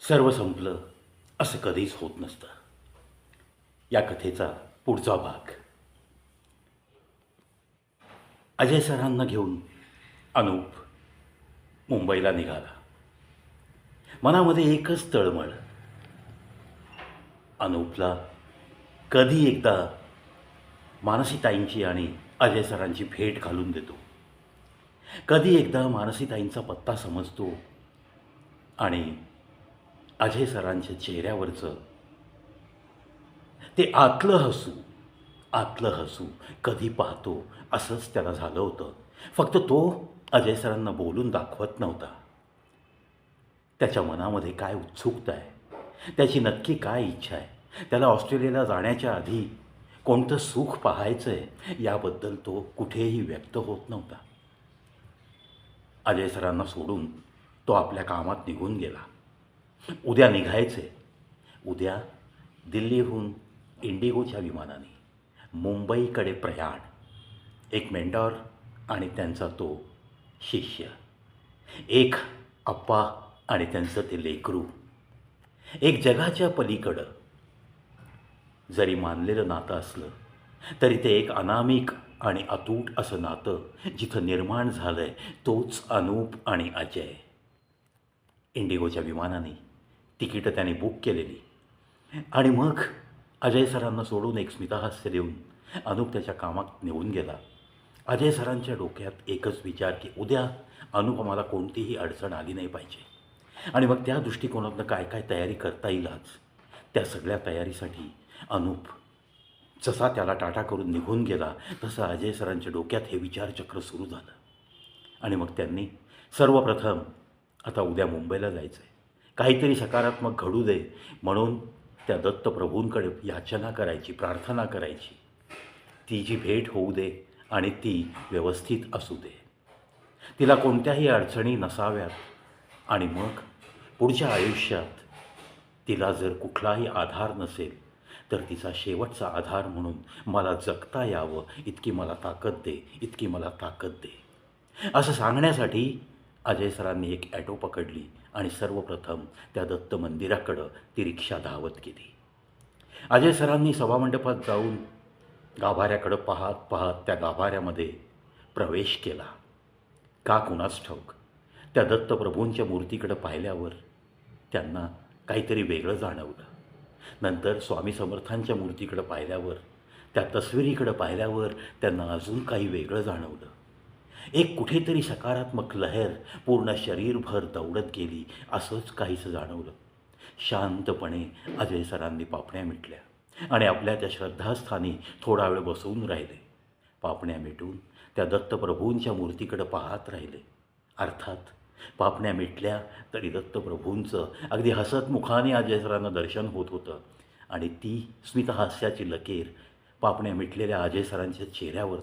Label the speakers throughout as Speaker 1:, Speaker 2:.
Speaker 1: सर्व संपलं असं कधीच होत नसतं. या कथेचा पुढचा भाग. अजय सरांना घेऊन अनूप मुंबईला निघाला. मनामध्ये एकच तळमळ. अनूपला कधी एकदा मानसीताईंची आणि अजय सरांची भेट घालून देतो. कधी एकदा मानसीताईंचा पत्ता समजतो आणि अजय सरांच्या चेहऱ्यावरचं ते आतलं हसू कधी पाहतो असंच त्याला झालं होतं. फक्त तो अजय सरांना बोलून दाखवत नव्हता. त्याच्या मनामध्ये काय उत्सुकता आहे, त्याची नक्की काय इच्छा आहे, त्याला ऑस्ट्रेलियाला जाण्याच्या आधी कोणतं सुख पाहायचं आहे याबद्दल तो कुठेही व्यक्त होत नव्हता. अजय सरांना सोडून तो आपल्या कामात निघून गेला. उद्या निघायचे. उद्या दिल्लीहून इंडिगोच्या विमानाने मुंबईकडे प्रयाण. एक मेंटॉर आणि त्यांचा तो शिष्य, एक आप्पा आणि त्यांचं ते लेकरू, एक जगाच्या पलीकडं जरी मानलेलं नातं असलं तरी ते एक अनामिक आणि अतूट असं नातं जिथं निर्माण झालं आहे तोच अनूप आणि अजय. इंडिगोच्या विमानाने तिकीटं त्याने बुक केलेली आणि मग अजय सरांना सोडून एक स्मितहास्य देऊन अनूप त्याच्या कामात निघून गेला. अजय सरांच्या डोक्यात एकच विचार की उद्या अनुपमाला कोणतीही अडचण आली नाही पाहिजे आणि मग त्या दृष्टिकोनातनं काय काय तयारी करता येईल आज, त्या सगळ्या तयारीसाठी अनूप जसा त्याला टाटा करून निघून गेला तसं अजय सरांच्या डोक्यात हे विचारचक्र सुरू झालं. आणि मग त्यांनी सर्वप्रथम आता उद्या मुंबईला जायचं आहे, काहीतरी सकारात्मक घडू दे म्हणून त्या दत्तप्रभूंकडे याचना करायची, प्रार्थना करायची. ती जी भेट होऊ दे आणि ती व्यवस्थित असू दे, तिला कोणत्याही अडचणी नसाव्यात आणि मग पुढच्या आयुष्यात तिला जर कुठलाही आधार नसेल तर तिचा शेवटचा आधार म्हणून मला जगता यावं इतकी मला ताकद दे, इतकी मला ताकद दे, असं सांगण्यासाठी अजय सरांनी एक ॲटो पकडली आणि सर्वप्रथम त्या दत्त मंदिराकडं ती रिक्षा धावत गेली. अजय सरांनी सभामंडपात जाऊन गाभाऱ्याकडं पाहत पाहत त्या गाभाऱ्यामध्ये प्रवेश केला. का कुणास ठाऊक त्या दत्तप्रभूंच्या मूर्तीकडं पाहिल्यावर त्यांना काहीतरी वेगळं जाणवलं. नंतर स्वामी समर्थांच्या मूर्तीकडं पाहिल्यावर, त्या तस्विरीकडं पाहिल्यावर त्यांना अजून काही वेगळं जाणवलं. एक कुठेतरी सकारात्मक लहर पूर्ण शरीरभर दौडत गेली असंच काहीसं जाणवलं. शांतपणे अजय सरांनी पापण्या मिटल्या आणि आपल्या त्या श्रद्धास्थानी थोडा वेळ बसवून राहिले. पापण्या मिटून त्या दत्तप्रभूंच्या मूर्तीकडं पाहत राहिले. अर्थात पापण्या मिटल्या तरी दत्तप्रभूंचं अगदी हसत मुखाने अजय सरांना दर्शन होत होतं आणि ती स्मितहास्याची लकीर पापण्या मिटलेल्या अजय सरांच्या चेहऱ्यावर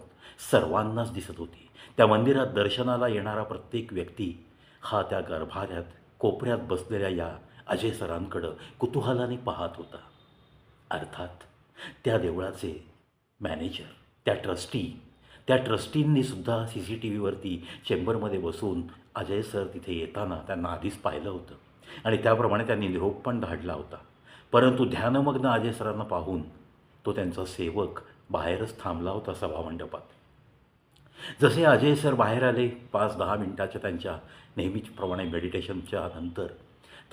Speaker 1: सर्वांनाच दिसत होती. त्या मंदिरात दर्शनाला येणारा प्रत्येक व्यक्ती हा त्या गाभाऱ्यात कोपऱ्यात बसलेल्या या अजय सरांकडं कुतूहलाने पाहत होता. अर्थात त्या देवळाचे मॅनेजर, त्या ट्रस्टींनीसुद्धा CCTVवरती चेंबरमध्ये बसून अजय सर तिथे येताना त्यांना आधीच पाहिलं होतं आणि त्याप्रमाणे त्यांनी निरोप पण धाडला होता. परंतु ध्यानमग्न अजय सरांना पाहून तो त्यांचा सेवक बाहेरच थांबला होता सभामंडपात. जसे अजय सर बाहेर आले 5-10 मिनिटाच्या त्यांच्या नेहमीप्रमाणे मेडिटेशनच्या नंतर,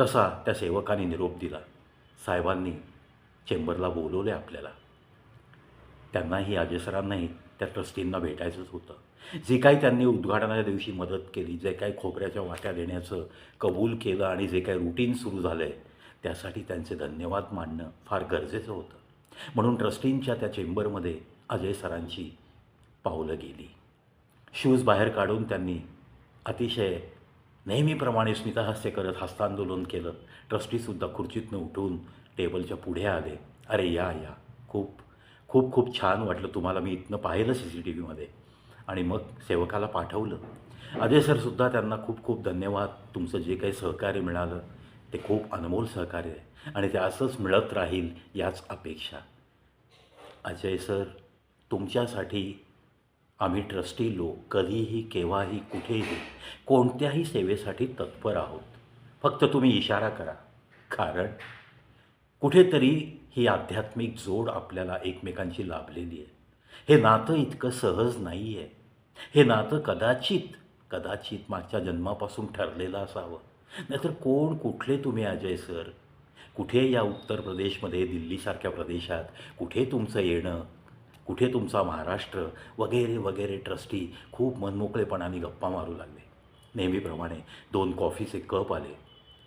Speaker 1: तसा त्या सेवकाने निरोप दिला. साहेबांनी चेंबरला बोलवले आपल्याला. त्यांनाही अजय सरांनाही त्या ट्रस्टींना भेटायचंच होतं. जे काही त्यांनी उद्घाटनाच्या दिवशी मदत केली, जे काही खोबऱ्याच्या वाट्या देण्याचं कबूल केलं आणि जे काही रूटीन सुरू झालं आहे त्यासाठी त्यांचे धन्यवाद मानणं फार गरजेचं होतं. म्हणून ट्रस्टींच्या त्या चेंबरमध्ये अजय सरांची पावलं गेली. शूज बाहेर काढून त्यांनी अतिशय नेहमीप्रमाणे स्मितहास्य करत हस्तांदोलन केलं. ट्रस्टीसुद्धा खुर्चीतनं उठून टेबलच्या पुढे आले. अरे या या, खूप खूप खूप छान वाटलं तुम्हाला, मी इथनं पाहिलं CCTVमध्ये. आणि मग सेवकाला पाठवलं. अजय सरसुद्धा त्यांना खूप खूप धन्यवाद, तुमचं जे काही सहकार्य मिळालं ते खूप अनमोल सहकार्य आहे आणि ते असंच मिळत राहील याच अपेक्षा. अजय सर, तुमच्यासाठी आम्ही ट्रस्टी लोक कधीही, केव्हाही, कुठेही, कोणत्याही सेवेसाठी तत्पर आहोत. फक्त तुम्ही इशारा करा. कारण कुठेतरी ही आध्यात्मिक जोड आपल्याला एकमेकांची लाभलेली आहे. हे नातं इतकं सहज नाही आहे. हे नातं कदाचित मागच्या जन्मापासून ठरलेलं असावं. नाहीतर कोण कुठले तुम्ही अजय सर? कुठे या उत्तर प्रदेशमध्ये दिल्लीसारख्या प्रदेशात कुठे तुमचं येणं, कुठे तुमचा महाराष्ट्र वगैरे वगैरे. ट्रस्टी खूप मनमोकळेपणाने गप्पा मारू लागले. नेहमीप्रमाणे 2 कॉफीचे कप आले.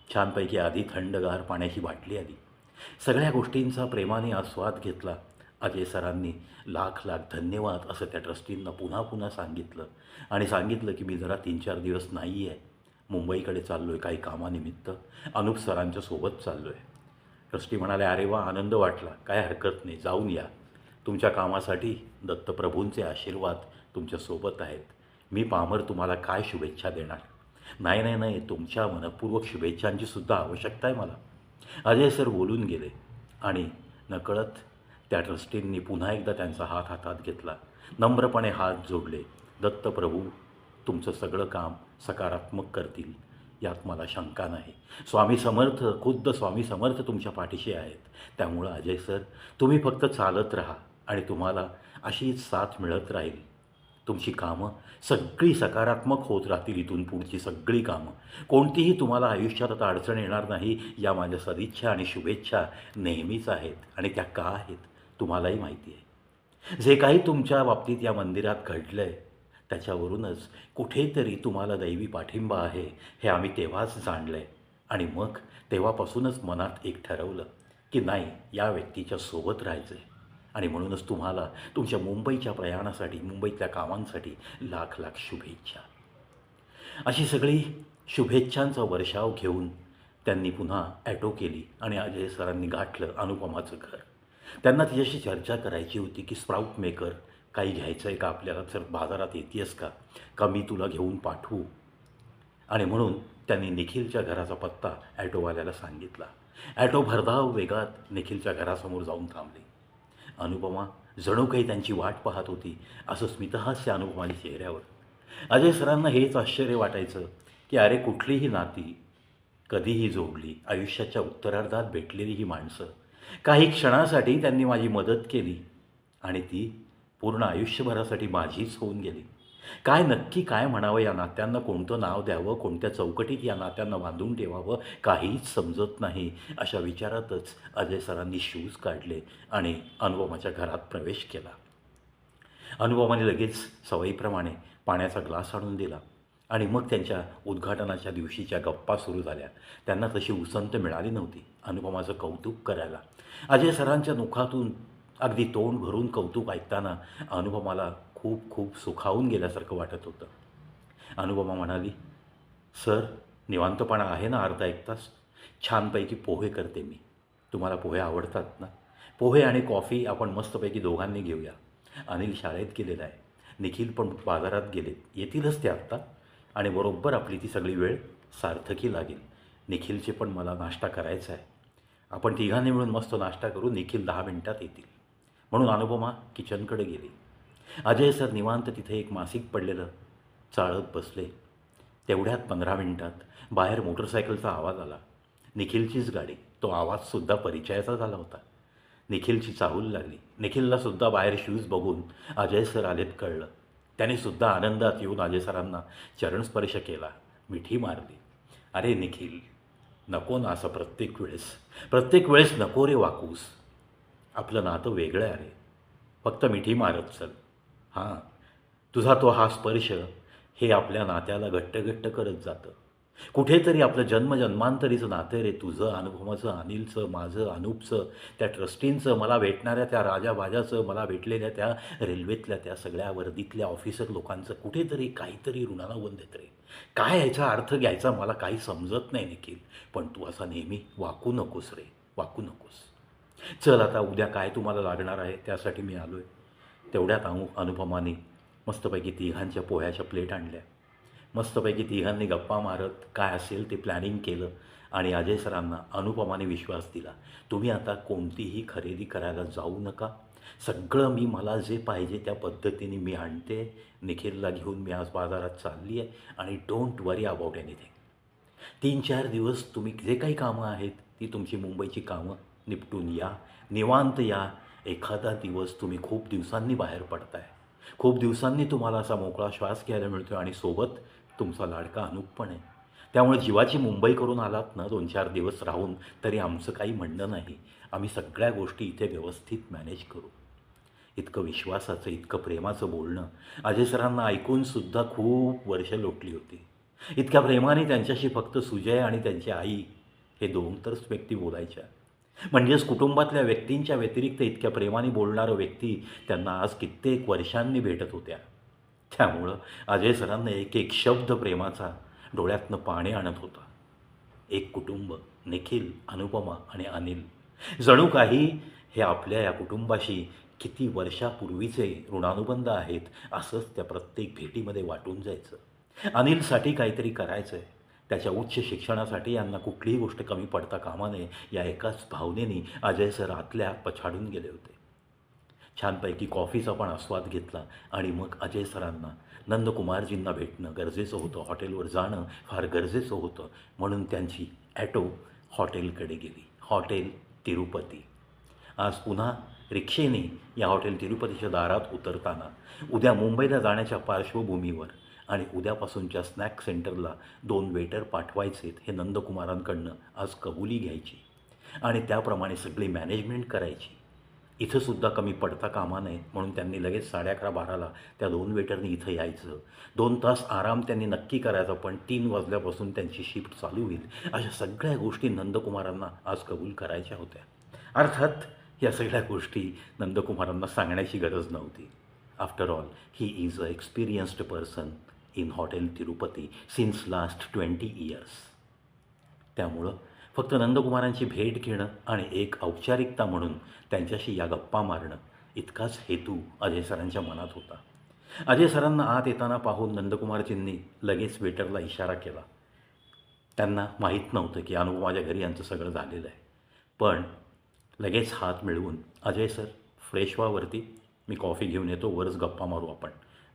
Speaker 1: छानपैकी आधी थंडगार पाण्याची बाटली आली. सगळ्या गोष्टींचा प्रेमाने आस्वाद घेतला. अजय सरांनी लाख लाख धन्यवाद असं त्या ट्रस्टींना पुन्हा पुन्हा सांगितलं आणि सांगितलं की मी जरा 3-4 दिवस नाही आहे, मुंबईकडे चाललो आहे काही कामानिमित्त, अनूप सरांच्या सोबत चाललो आहे. ट्रस्टी म्हणाले, अरे वा, आनंद वाटला, काय हरकत नाही, जाऊन या. तुमच्या कामासाठी दत्तप्रभूंचे आशीर्वाद तुमच्यासोबत आहेत. मी पामर तुम्हाला काय शुभेच्छा देणार. नाही, तुमच्या मनपूर्वक शुभेच्छांचीसुद्धा आवश्यकता आहे मला. अजय सर बोलून गेले आणि नकळत त्या ट्रस्टींनी पुन्हा एकदा त्यांचा हात हातात घेतला, नम्रपणे हात जोडले. दत्तप्रभू तुमचं सगळं काम सकारात्मक करतील यात मला शंका नाही. खुद्द स्वामी समर्थ तुमच्या पाठीशी आहेत. त्यामुळं अजय सर, तुम्ही फक्त चालत राहा आणि तुम्हाला अशीच साथ मिळत राहील. तुमची कामं सगळी सकारात्मक होत राहतील. इथून पुढची सगळी कामं, कोणतीही तुम्हाला आयुष्यात आता अडचण येणार नाही, या माझ्या सदिच्छा आणि शुभेच्छा नेहमीच आहेत. आणि त्या का आहेत तुम्हालाही माहिती आहे. जे काही तुमच्या बाबतीत या मंदिरात घडलं आहे त्याच्यावरूनच कुठेतरी तुम्हाला दैवी पाठिंबा आहे हे आम्ही तेव्हाच जाणलं आहे. आणि मग तेव्हापासूनच मनात एक ठरवलं की नाही, या व्यक्तीच्या सोबत राहायचं आहे. आणि म्हणूनच तुम्हाला तुमच्या मुंबईच्या प्रयाणासाठी, मुंबईतल्या कामांसाठी लाख लाख शुभेच्छा. अशी सगळी शुभेच्छांचा वर्षाव घेऊन त्यांनी पुन्हा ॲटो केली आणि अजय सरांनी गाठलं अनुपमाचं घर. त्यांना तिच्याशी चर्चा करायची होती की स्प्राऊट मेकर काही घ्यायचं आहे का आपल्याला, जर बाजारात येतेस का मी तुला घेऊन पाठवू. आणि म्हणून त्यांनी निखिलच्या घराचा पत्ता ॲटोवाल्याला सांगितला. ॲटो भरधाव वेगात निखिलच्या घरासमोर जाऊन थांबली. अनुपमा जणू काही त्यांची वाट पाहत होती असं स्मितहास्य अनुपमाच्या चेहऱ्यावर. अजय सरांना हेच आश्चर्य वाटायचं की अरे, कुठलीही नाती कधीही जोडली, आयुष्याच्या उत्तरार्धात भेटलेली ही माणसं, काही क्षणासाठी त्यांनी माझी मदत केली आणि ती पूर्ण आयुष्यभरासाठी माझीच होऊन गेली. नक्की काय म्हणावं या नात्यांना, कोणतं नाव द्यावं, कोणत्या चौकटीत या नात्यांना बांधून ठेवावं, काहीच समजत नाही. अशा विचारातच अजय सरांनी शूज काढले आणि अनुपमाच्या घरात प्रवेश केला. अनुपमाने लगेच सवयीप्रमाणे पाण्याचा ग्लास आणून दिला आणि मग त्यांच्या उद्घाटनाच्या दिवशीच्या गप्पा सुरू झाल्या. त्यांना तशी उसंत मिळाली नव्हती अनुपमाचं कौतुक करायला. अजय सरांच्या मुखातून अगदी तोंड भरून कौतुक ऐकताना अनुपमाला खूप खूप सुखावून गेल्यासारखं वाटत होतं. अनुपमा म्हणाली, सर निवांतपणा आहे ना अर्धा एक तास? छानपैकी पोहे करते मी. तुम्हाला पोहे आवडतात ना? पोहे आणि कॉफी आपण मस्तपैकी दोघांनी घेऊया. अनिल शाळेत गेलेला आहे, निखिल पण बाजारात गेले, येतीलच ते आत्ता आणि बरोबर आपली ती सगळी वेळ सार्थकी लागेल. निखिलचे पण मला नाश्ता करायचा आहे. आपण तिघांनी मिळून मस्त नाश्ता करू, निखिल 10 मिनिटात येतील. म्हणून अनुपमा किचनकडे गेली. अजय सर निवांत तिथे एक मासिक पडलेलं चाळत बसले. तेवढ्यात 15 मिनिटात बाहेर मोटरसायकलचा आवाज आला. निखिलचीच गाडी. तो आवाजसुद्धा परिचयाचा झाला होता. निखिलची चाहूल लागली. निखिललासुद्धा बाहेर शूज बघून अजय सर आलेत कळलं. त्यानेसुद्धा आनंदात येऊन अजय सरांना चरणस्पर्श केला, मिठी मारली. अरे निखिल, नको ना असं प्रत्येक वेळेस नको रे वाकूस. आपलं नातं वेगळं आहे रे. फक्त मिठी मारत चल. हां, तुझा तो हा स्पर्श हे आपल्या नात्याला घट्ट करत जातं. कुठेतरी आपलं जन्मजन्मांतरीचं नातं रे तुझं, अनुभवाचं, अनिलचं, माझं, अनूपचं, त्या ट्रस्टींचं, मला भेटणाऱ्या त्या राजाबाजाचं, मला भेटलेल्या त्या रेल्वेतल्या त्या सगळ्या वर्दीतल्या ऑफिसर लोकांचं कुठेतरी काहीतरी ऋणानुबंध आहेत रे. काय याचा अर्थ घ्यायचा मला काही समजत नाही निखिल. पण तू असा नेहमी वाकू नकोस रे, वाकू नकोस. चल आता उद्या काय तुम्हाला लागणार आहे त्यासाठी मी आलो आहे. तेवढ्यात अनुपमाने मस्तपैकी तिघांच्या पोह्याच्या प्लेट आणल्या. मस्तपैकी तिघांनी गप्पा मारत काय असेल ते प्लॅनिंग केलं आणि अजय सरांना अनुपमाने विश्वास दिला, तुम्ही आता कोणतीही खरेदी करायला जाऊ नका. सगळं मला जे पाहिजे त्या पद्धतीने मी आणते. निखिलला घेऊन मी आज बाजारात चालली आहे आणि डोंट वरी अबाउट एनिथिंग. 3-4 दिवस तुम्ही जे काही कामं आहेत ती तुमची मुंबईची कामं निपटून या, निवांत या. एखादा दिवस तुम्ही खूप दिवसांनी बाहेर पडताय, खूप दिवसांनी तुम्हाला असा मोकळा श्वास घ्यायला मिळतो आणि सोबत तुमचा लाडका अनूप पण आहे. त्यामुळे जीवाची मुंबई करून आलात ना 2-4 दिवस राहून, तरी आमचं काही म्हणणं नाही. आम्ही सगळ्या गोष्टी इथे व्यवस्थित मॅनेज करू. इतकं विश्वासाचं, इतकं प्रेमाचं बोलणं अजय सरांना ऐकूनसुद्धा खूप वर्ष लोटली होती. इतक्या प्रेमाने त्यांच्याशी फक्त सुजय आणि त्यांची आई हे दोन तरच व्यक्ती बोलायच्या. म्हणजेच कुटुंबातल्या व्यक्तींच्या व्यतिरिक्त इतक्या प्रेमाने बोलणारं व्यक्ती त्यांना आज कित्येक वर्षांनी भेटत होत्या. त्यामुळं अजय सरांना एक एक शब्द प्रेमाचा डोळ्यातनं पाणी आणत होता. एक कुटुंब, निखिल, अनुपमा आणि अनिल. जणू काही हे आपल्या या कुटुंबाशी किती वर्षापूर्वीचे ऋणानुबंध आहेत असंच त्या प्रत्येक भेटीमध्ये वाटून जायचं. अनिलसाठी काहीतरी करायचं आहे. त्याच्या उच्च शिक्षणासाठी यांना कुठलीही गोष्ट कमी पडता कामा नये या एकाच भावनेने अजय सर आतल्या आत पछाडून गेले होते. छानपैकी कॉफीचा पण आस्वाद घेतला आणि मग अजय सरांना नंदकुमारजींना भेटणं गरजेचं होतं. हॉटेलवर जाणं फार गरजेचं होतं. म्हणून त्यांची ॲटो हॉटेलकडे गेली. हॉटेल तिरुपती. आज पुन्हा रिक्षेने या हॉटेल तिरुपतीच्या दारात उतरताना उद्या मुंबईला जाण्याच्या पार्श्वभूमीवर आणि उद्यापासूनच्या स्नॅक सेंटरला 2 वेटर पाठवायचेत हे नंदकुमारांकडनं आज कबुली घ्यायची आणि त्याप्रमाणे सगळी मॅनेजमेंट करायची. इथंसुद्धा कमी पडता कामा नये म्हणून त्यांनी लगेच 11:30-12ला त्या 2 वेटरनी इथं यायचं. 2 तास आराम त्यांनी नक्की करायचा, पण 3 वाजल्यापासून त्यांची शिफ्ट चालू होईल. अशा सगळ्या गोष्टी नंदकुमारांना आज कबूल करायच्या होत्या. अर्थात या सगळ्या गोष्टी नंदकुमारांना सांगण्याची गरज नव्हती. After all he is a experienced person in hotel Tirupati since last 20 years. त्यामुळं फक्त नंदकुमारांची भेट घेणं आणि एक औपचारिकता म्हणून त्यांच्याशी या गप्पा मारणं इतकाच हेतू अजय सरांच्या मनात होता. अजय सरांना आत येताना पाहून नंदकुमारजींनी लगेच वेटरला इशारा केला. त्यांना माहीत नव्हतं की अनुपमाच्या घरी यांचं सगळं झालेलं आहे. पण लगेच हात मिळवून, अजय सर फ्रेश व्हावरती, मी कॉफी घेऊन येतो, वरच गप्पा मारू आपण,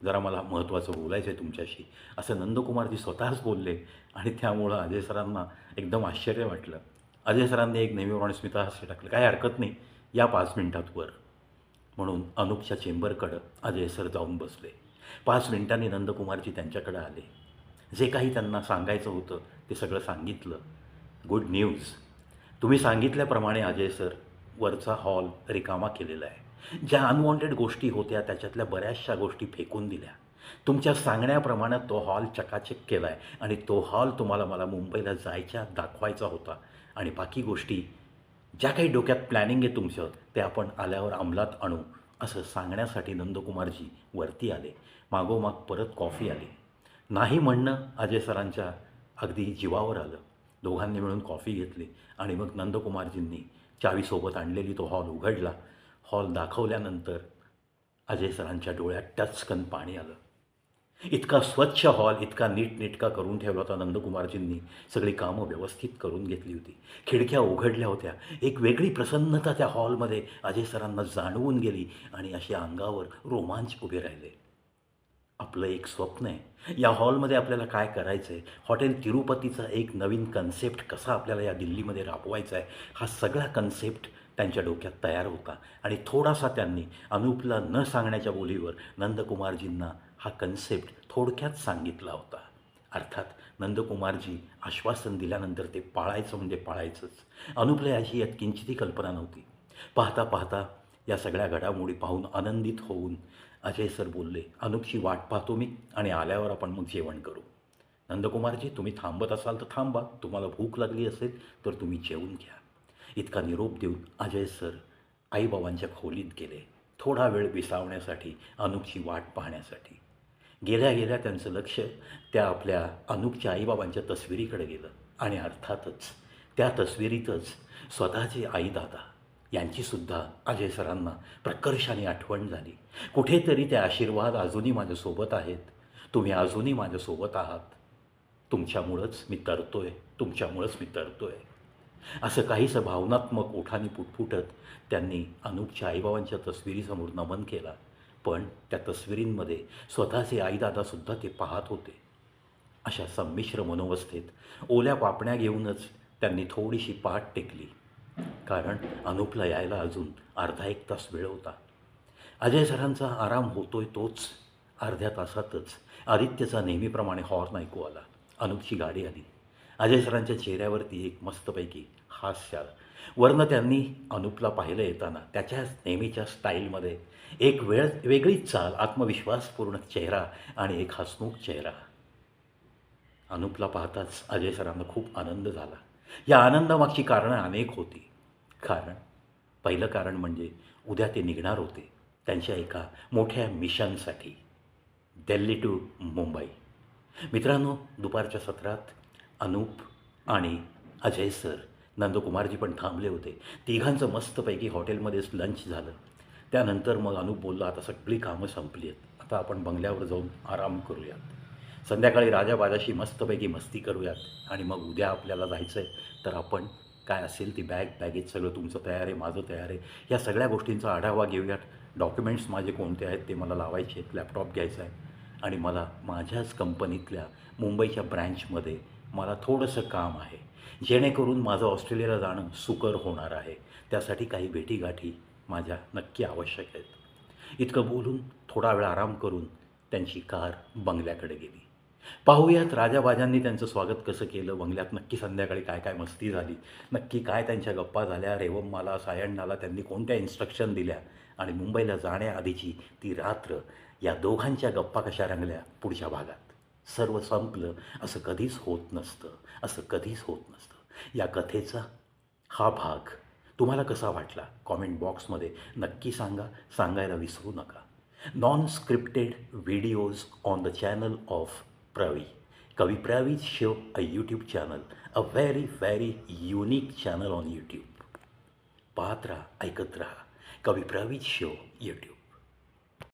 Speaker 1: जरा मला महत्त्वाचं बोलायचं आहे तुमच्याशी, असं नंदकुमारजी स्वतःच बोलले. आणि त्यामुळं अजय सरांना एकदम आश्चर्य वाटलं. अजय सरांनी एक नेहमीप्रमाणे स्मितहास्य टाकलं, काही हरकत नाही, या 5 मिनिटात वर. म्हणून अनुपच्या चेंबरकडं अजय सर जाऊन बसले. 5 मिनिटांनी नंदकुमारजी त्यांच्याकडे आले. जे काही त्यांना सांगायचं होतं ते सगळं सांगितलं. गुड न्यूज, तुम्ही सांगितल्याप्रमाणे अजय सर वरचा हॉल रिकामा केलेला आहे. ज्या अनवॉन्टेड गोष्टी होत्या त्याच्यातल्या बऱ्याचशा गोष्टी फेकून दिल्या. तुमच्या सांगण्याप्रमाणे तो हॉल चकाचक केला आहे आणि तो हॉल तुम्हाला मला मुंबईला जायच्या दाखवायचा होता. आणि बाकी गोष्टी ज्या काही डोक्यात प्लॅनिंग आहे तुमचं ते आपण आल्यावर अंमलात आणू, असं सांगण्यासाठी नंदकुमारजी वरती आले. मागोमाग परत कॉफी आली. नाही म्हणणं अजय सरांच्या अगदी जीवावर आलं. दोघांनी मिळून कॉफी घेतली आणि मग नंदकुमारजींनी चावीसोबत आणलेली तो हॉल उघडला. हॉल दाखवल्यानंतर अजय सरांच्या डोळ्यात टचकन पाणी आलं. इतका स्वच्छ हॉल, इतका नीटनेटका करून ठेवला होता नंदकुमारजींनी. सगळी कामं व्यवस्थित करून घेतली होती. खिडक्या उघडल्या होत्या. एक वेगळी प्रसन्नता त्या हॉलमध्ये अजय सरांना जाणवून गेली आणि अशी अंगावर रोमांच उभे राहिले. आपलं एक स्वप्न आहे, या हॉलमध्ये आपल्याला काय करायचं आहे, हॉटेल तिरुपतीचा एक नवीन कन्सेप्ट कसा आपल्याला या दिल्लीमध्ये राबवायचा आहे, हा सगळा कन्सेप्ट त्यांच्या डोक्यात तयार होता. आणि थोडासा त्यांनी अनुपला न सांगण्याच्या बोलीवर नंदकुमारजींना हा कन्सेप्ट थोडक्यात सांगितला होता. अर्थात नंदकुमारजी आश्वासन दिल्यानंतर ते पाळायचं म्हणजे पाळायचंच. अनुपला याची यात किंचितही कल्पना नव्हती. पाहता पाहता या सगळ्या घडामोडी पाहून आनंदित होऊन अजय सर बोलले, अनुपची वाट पाहतो मी आणि आल्यावर आपण मग जेवण करू. नंदकुमारजी, तुम्ही थांबत असाल तर थांबा, तुम्हाला भूक लागली असेल तर तुम्ही जेवून घ्या. इतका निरोप देऊन अजय सर आईबाबांच्या खोलीत गेले, थोडा वेळ विसावण्यासाठी, अनुपची वाट पाहण्यासाठी. गेल्या गेल्या त्यांचं लक्ष त्या आपल्या अनुपच्या आईबाबांच्या तस्विरीकडे गेलं आणि अर्थातच त्या तस्विरीतच स्वतःचे आईदादा यांचीसुद्धा अजय सरांना प्रकर्षाने आठवण झाली. कुठेतरी ते आशीर्वाद अजूनही माझ्यासोबत आहेत, तुम्ही अजूनही माझ्यासोबत आहात, तुमच्यामुळंच मी तरतोय, तुमच्यामुळंच मी तरतोय, असं काहीसं भावनात्मक ओठांनी पुटपुटत त्यांनी अनुपच्या आईबाबांच्या तस्विरीसमोर नमन केला. पण त्या तस्विरींमध्ये स्वतःचे आईदादासुद्धा ते पाहत होते. अशा संमिश्र मनोवस्थेत ओल्या पापण्या घेऊनच त्यांनी थोडीशी पाठ टेकली, कारण अनूपला यायला अजून अर्धा एक तास वेळ होता. अजय सरांचा आराम होतोय तोच अर्ध्या तासातच आदित्यचा नेहमीप्रमाणे हॉर्न ऐकू आला. अनूपची गाडी आली. अजय सरांच्या चेहऱ्यावरती एक मस्तपैकी हास्य आलं. वरनं त्यांनी अनूपला पाहिलं येताना त्याच्याच नेहमीच्या स्टाईलमध्ये एक वेगळीच चाल, आत्मविश्वासपूर्ण चेहरा आणि एक हसमुख चेहरा. अनूपला पाहताच अजय सरांना खूप आनंद झाला. या आनंदामागची कारणं अनेक होती. पहिलं कारण म्हणजे उद्या ते निघणार होते त्यांच्या एका मोठ्या मिशनसाठी, दिल्ली टू मुंबई. मित्रांनो, दुपारच्या सत्रात अनूप आणि अजय सर, नंदकुमारजी पण थांबले होते. तिघांचं मस्तपैकी हॉटेलमध्येच लंच झालं. त्यानंतर मग अनूप बोलला, आता सगळी कामं संपली आहेत, आता आपण बंगल्यावर जाऊन आराम करूयात, संध्याकाळी राजाबाजाशी मस्तपैकी मस्ती करूयात आणि मग उद्या आपल्याला जायचं आहे तर आपण काय असेल ती बॅगेत सगळं तुमचं तयार आहे, माझं तयार आहे, या सगळ्या गोष्टींचा आढावा घेऊयात. डॉक्युमेंट्स माझे कोणते आहेत ते मला लावायचे आहेत, लॅपटॉप घ्यायचा आहे आणि मला माझ्याच कंपनीतल्या मुंबईच्या ब्रँचमध्ये मला थोडंसं काम आहे, जेणेकरून माझं ऑस्ट्रेलियाला जाणं सुकर होणार आहे. त्यासाठी काही भेटीगाठी माझ्या नक्की आवश्यक आहेत. इतकं बोलून थोडा वेळ आराम करून त्यांची कार बंगल्याकडे गेली. पाहूयात राजाबाजांनी त्यांचं स्वागत कसं केलं, बंगल्यात नक्की संध्याकाळी काय काय मस्ती झाली, नक्की काय त्यांच्या गप्पा झाल्या, रेवममाला सायण्णाला त्यांनी कोणत्या इन्स्ट्रक्शन दिल्या आणि मुंबईला जाण्याआधीची ती रात्र, या दोघांच्या गप्पा कशा रंगल्या पुढच्या भागात. सर्व संपलं असं कधीच होत नसतं, असं कधीच होत नसतं. या कथेचा हा भाग तुम्हाला कसा वाटला कॉमेंट बॉक्समध्ये नक्की सांगा, सांगायला विसरू नका. Non scripted videos on the channel of Pravi. Kavi Pravi's show, a YouTube channel, a very, very unique channel on YouTube. पाहत राहा, ऐकत राहा. कवी प्रवीज शो YouTube.